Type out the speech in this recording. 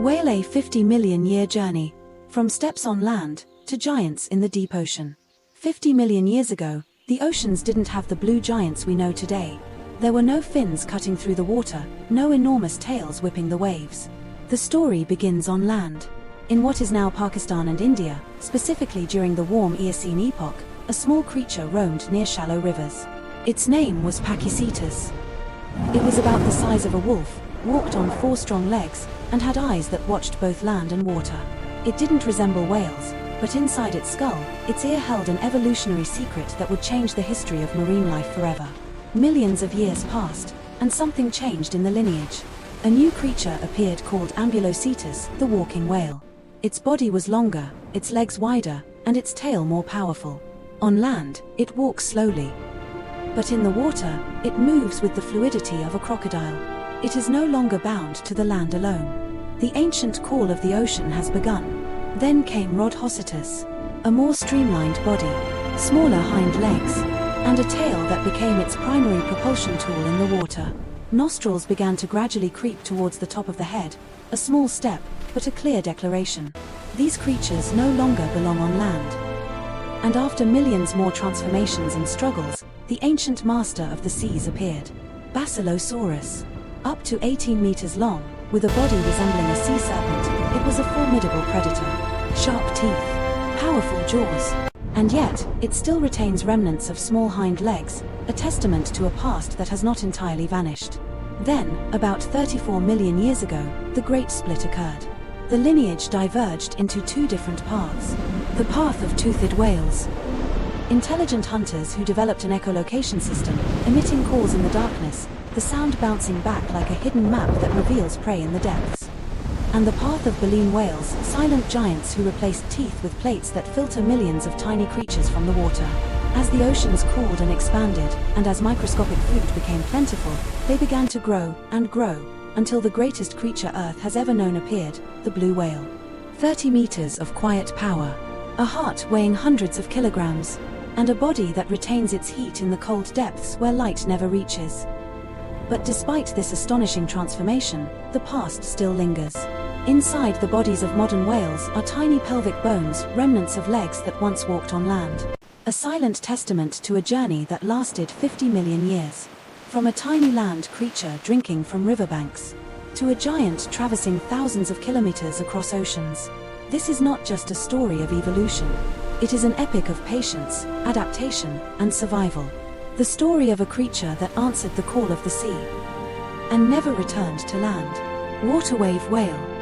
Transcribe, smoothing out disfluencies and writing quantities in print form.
Whale a 50 million year journey, from steppes on land to giants in the deep ocean. 50 million years ago, the oceans didn't have the blue giants we know today. There were no fins cutting through the water, no enormous tails whipping the waves. The story begins on land. In what is now Pakistan and India, specifically during the warm Eocene epoch, a small creature roamed near shallow rivers. Its name was Pachycetus. It was about the size of a wolf, walked on 4 strong legs, and had eyes that watched both land and water. It didn't resemble whales, but inside its skull, its ear held an evolutionary secret that would change the history of marine life forever. Millions of years passed, and something changed in the lineage. A new creature appeared called Ambulocetus, the walking whale. Its body was longer, its legs wider, and its tail more powerful. On land, it walks slowly. But in the water, it moves with the fluidity of a crocodile. It is no longer bound to the land alone. The ancient call of the ocean has begun. Then came Rodhocetus, a more streamlined body, smaller hind legs, and a tail that became its primary propulsion tool in the water. Nostrils began to gradually creep towards the top of the head, a small step, but a clear declaration. These creatures no longer belong on land. And after millions more transformations and struggles, the ancient master of the seas appeared. Basilosaurus. Up to 18 meters long, with a body resembling a sea serpent, it was a formidable predator. Sharp teeth, powerful jaws, and yet, it still retains remnants of small hind legs, a testament to a past that has not entirely vanished. Then, about 34 million years ago, the Great Split occurred. The lineage diverged into 2 different paths. The path of toothed whales. Intelligent hunters who developed an echolocation system, emitting calls in the darkness, the sound bouncing back like a hidden map that reveals prey in the depths. And the path of baleen whales, silent giants who replaced teeth with plates that filter millions of tiny creatures from the water. As the oceans cooled and expanded, and as microscopic food became plentiful, they began to grow, until the greatest creature Earth has ever known appeared, the blue whale. 30 meters of quiet power, a heart weighing hundreds of kilograms, and a body that retains its heat in the cold depths where light never reaches. But despite this astonishing transformation, the past still lingers. Inside the bodies of modern whales are tiny pelvic bones, remnants of legs that once walked on land. A silent testament to a journey that lasted 50 million years. From a tiny land creature drinking from riverbanks, to a giant traversing thousands of kilometers across oceans. This is not just a story of evolution. It is an epic of patience, adaptation, and survival. The story of a creature that answered the call of the sea and never returned to land. Water wave whale.